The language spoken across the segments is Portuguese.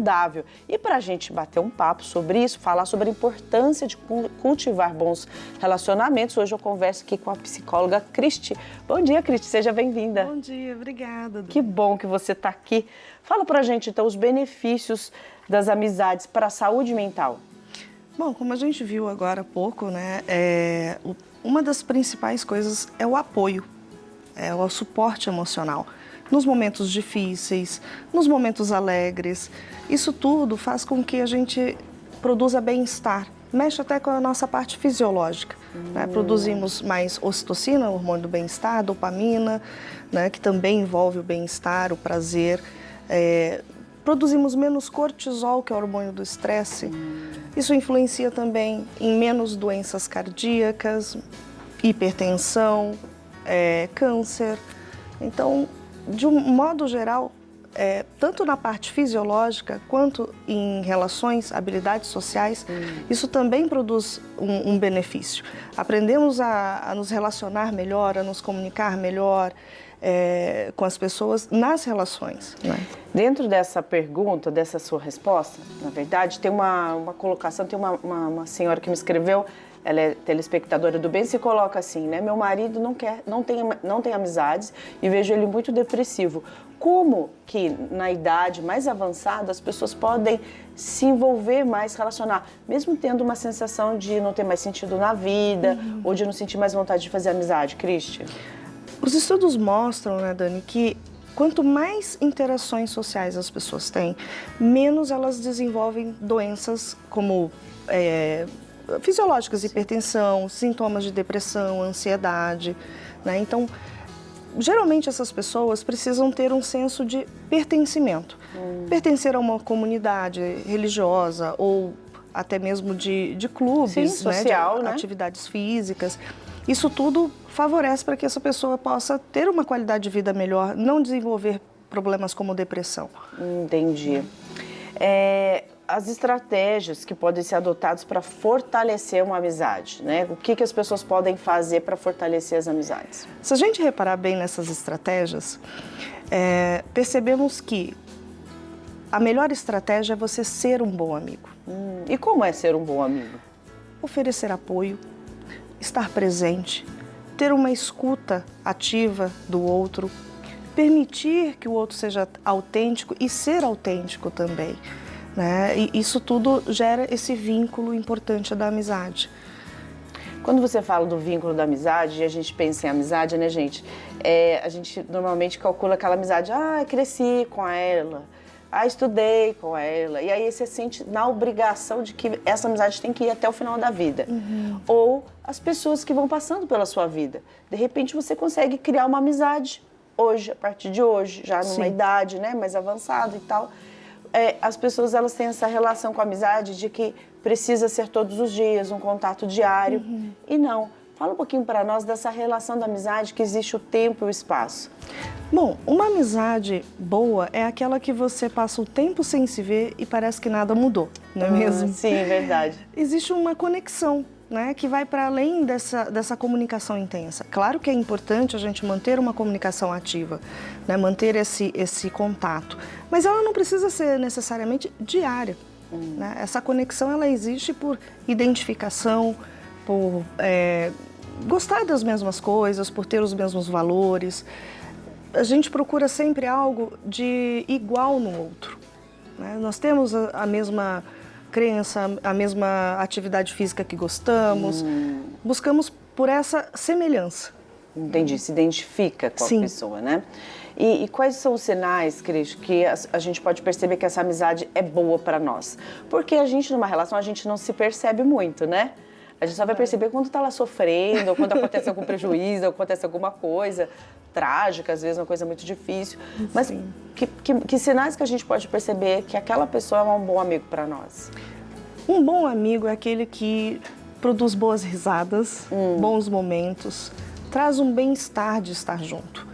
saudável. E para a gente bater um papo sobre isso, falar sobre a importância de cultivar bons relacionamentos, hoje eu converso aqui com a psicóloga Cristi. Bom dia, Cristi, seja bem-vinda. Bom dia, obrigada. Que bom que você está aqui. Fala pra gente, então, os benefícios das amizades para a saúde mental. Bom, como a gente viu agora há pouco, né, uma das principais coisas é o apoio, é o suporte emocional. Nos momentos difíceis, nos momentos alegres, isso tudo faz com que a gente produza bem-estar. Mexe até com a nossa parte fisiológica. Né? Produzimos mais ocitocina, o hormônio do bem-estar, dopamina, né, que também envolve o bem-estar, o prazer. Produzimos menos cortisol, que é o hormônio do estresse. Isso influencia também em menos doenças cardíacas, hipertensão, câncer. Então, de um modo geral, tanto na parte fisiológica quanto em relações, habilidades sociais, isso também produz um benefício. Aprendemos a nos relacionar melhor, a nos comunicar melhor com as pessoas nas relações. Né? Dentro dessa pergunta, dessa sua resposta, na verdade, tem uma colocação, tem uma senhora que me escreveu, ela é telespectadora do bem, se coloca assim, né? Meu marido não tem amizades e vejo ele muito depressivo. Como que na idade mais avançada as pessoas podem se envolver mais, relacionar, mesmo tendo uma sensação de não ter mais sentido na vida ou de não sentir mais vontade de fazer amizade, Cristi? Os estudos mostram, né, Dani, que quanto mais interações sociais as pessoas têm, menos elas desenvolvem doenças como fisiológicas, hipertensão, sintomas de depressão, ansiedade, né? Então, geralmente essas pessoas precisam ter um senso de pertencimento. Pertencer a uma comunidade religiosa ou até mesmo de clubes, sim, social, de né? atividades físicas. Isso tudo favorece para que essa pessoa possa ter uma qualidade de vida melhor, não desenvolver problemas como depressão. Entendi. As estratégias que podem ser adotadas para fortalecer uma amizade, né? O que as pessoas podem fazer para fortalecer as amizades? Se a gente reparar bem nessas estratégias, percebemos que a melhor estratégia é você ser um bom amigo. E como é ser um bom amigo? Oferecer apoio, estar presente, ter uma escuta ativa do outro, permitir que o outro seja autêntico e ser autêntico também. Né? E isso tudo gera esse vínculo importante da amizade. Quando você fala do vínculo da amizade, e a gente pensa em amizade, né, gente? A gente normalmente calcula aquela amizade, cresci com ela, estudei com ela. E aí você sente na obrigação de que essa amizade tem que ir até o final da vida. Ou as pessoas que vão passando pela sua vida. De repente você consegue criar uma amizade hoje, a partir de hoje, já numa idade, né, mais avançada e tal. As pessoas, elas têm essa relação com a amizade de que precisa ser todos os dias, um contato diário. E não. Fala um pouquinho para nós dessa relação da amizade que existe o tempo e o espaço. Bom, uma amizade boa é aquela que você passa o tempo sem se ver e parece que nada mudou, não é mesmo? Sim, verdade. Existe uma conexão, né, que vai para além dessa comunicação intensa. Claro que é importante a gente manter uma comunicação ativa, né, manter esse contato, mas ela não precisa ser necessariamente diária. Né? Essa conexão ela existe por identificação, por gostar das mesmas coisas, por ter os mesmos valores. A gente procura sempre algo de igual no outro. Né? Nós temos a mesma crença, a mesma atividade física que gostamos, buscamos por essa semelhança. Entendi, se identifica com a pessoa, né? E quais são os sinais, Cris, que a gente pode perceber que essa amizade é boa para nós? Porque a gente, numa relação, a gente não se percebe muito, né? A gente só vai perceber quando está lá sofrendo, ou quando acontece algum prejuízo, ou acontece alguma coisa trágica, às vezes uma coisa muito difícil. Mas que sinais que a gente pode perceber que aquela pessoa é um bom amigo para nós? Um bom amigo é aquele que produz boas risadas, bons momentos, traz um bem-estar de estar junto.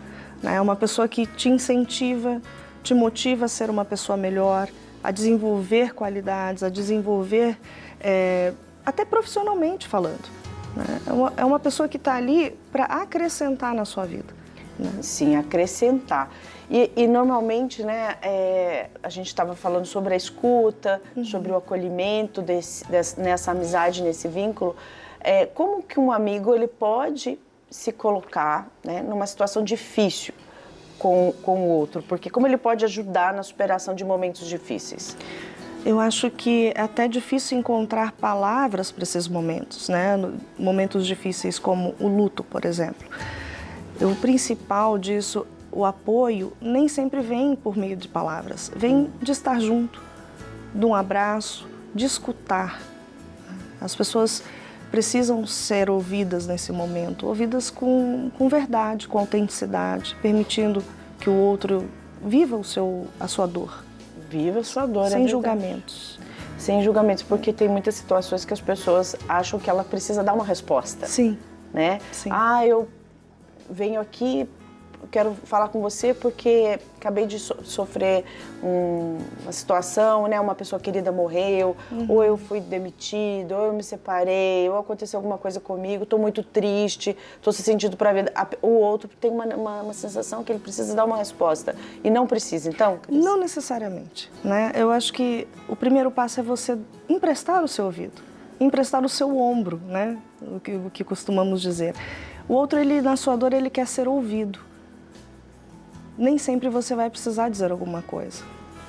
É uma pessoa que te incentiva, te motiva a ser uma pessoa melhor, a desenvolver qualidades, a desenvolver, até profissionalmente falando. Né? É uma pessoa que está ali para acrescentar na sua vida. né? Sim, acrescentar. E normalmente, né, a gente estava falando sobre a escuta, sobre o acolhimento nessa amizade, nesse vínculo. Como que um amigo ele pode se colocar, né, numa situação difícil com o outro? Porque como ele pode ajudar na superação de momentos difíceis? Eu acho que é até difícil encontrar palavras para esses momentos, né? Momentos difíceis como o luto, por exemplo. O principal disso, o apoio, nem sempre vem por meio de palavras. Vem de estar junto, de um abraço, de escutar. As pessoas precisam ser ouvidas nesse momento, ouvidas com verdade, com autenticidade, permitindo que o outro viva a sua dor. Viva a sua dor, sem julgamentos. Sem julgamentos, porque tem muitas situações que as pessoas acham que ela precisa dar uma resposta. Sim. Né? Sim. Eu venho aqui, quero falar com você porque acabei de sofrer uma situação, né? Uma pessoa querida morreu, ou eu fui demitido, ou eu me separei, ou aconteceu alguma coisa comigo, estou muito triste, estou se sentindo para a vida. O outro tem uma sensação que ele precisa dar uma resposta e não precisa, então, Cris? Não necessariamente, né? Eu acho que o primeiro passo é você emprestar o seu ouvido, emprestar o seu ombro, né? O que costumamos dizer. O outro, na sua dor, ele quer ser ouvido. Nem sempre você vai precisar dizer alguma coisa,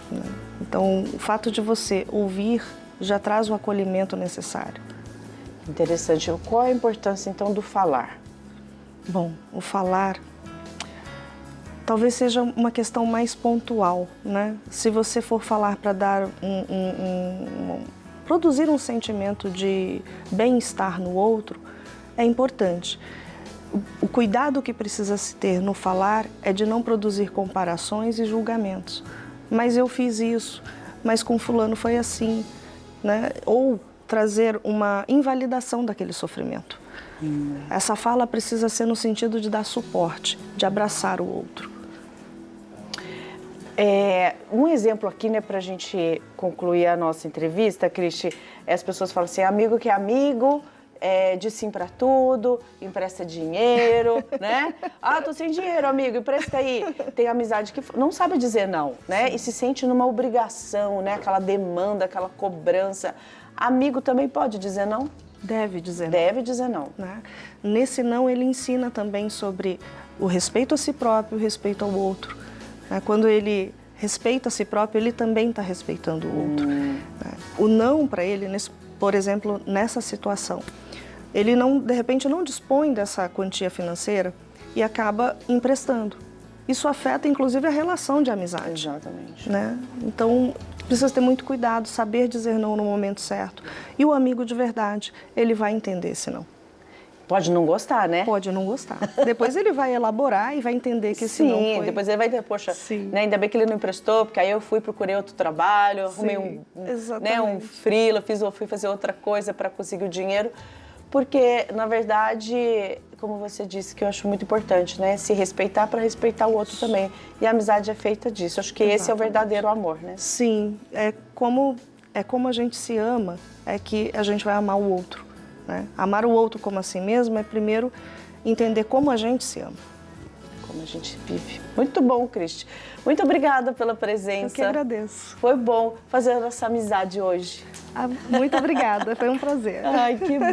né? Então, o fato de você ouvir já traz o acolhimento necessário. Interessante. Qual a importância, então, do falar? Bom, o falar talvez seja uma questão mais pontual, né? Se você for falar para dar produzir um sentimento de bem-estar no outro, é importante. O cuidado que precisa se ter no falar é de não produzir comparações e julgamentos. Mas eu fiz isso, mas com fulano foi assim, né? Ou trazer uma invalidação daquele sofrimento. Essa fala precisa ser no sentido de dar suporte, de abraçar o outro. Um exemplo aqui, né, para a gente concluir a nossa entrevista, Cristi, as pessoas falam assim, amigo que é amigo, diz sim para tudo, empresta dinheiro, né? Tô sem dinheiro, amigo, empresta aí. Tem amizade que não sabe dizer não, né? E se sente numa obrigação, né? Aquela demanda, aquela cobrança. Amigo também pode dizer não? Deve dizer não. Deve dizer não. Né? Nesse não, ele ensina também sobre o respeito a si próprio e o respeito ao outro. Quando ele respeita a si próprio, ele também está respeitando o outro. O não para ele, por exemplo, nessa situação, ele de repente não dispõe dessa quantia financeira e acaba emprestando. Isso afeta inclusive a relação de amizade. Exatamente. Né? Então, precisa ter muito cuidado, saber dizer não no momento certo. E o amigo de verdade, ele vai entender esse não. Pode não gostar, né? Pode não gostar. Depois ele vai elaborar e vai entender que esse não foi... depois ele vai ter, poxa, né, ainda bem que ele não emprestou, porque aí eu procurei outro trabalho, arrumei um freela, fui fazer outra coisa para conseguir o dinheiro. Porque, na verdade, como você disse, que eu acho muito importante, né? Se respeitar para respeitar o outro também. E a amizade é feita disso. Acho que esse é o verdadeiro amor, né? Sim, é como a gente se ama, é que a gente vai amar o outro. Né? Amar o outro como a si mesmo é primeiro entender como a gente se ama. Como a gente vive. Muito bom, Cristi. Muito obrigada pela presença. Eu que agradeço. Foi bom fazer essa amizade hoje. Muito obrigada, foi um prazer. Ai, que bom.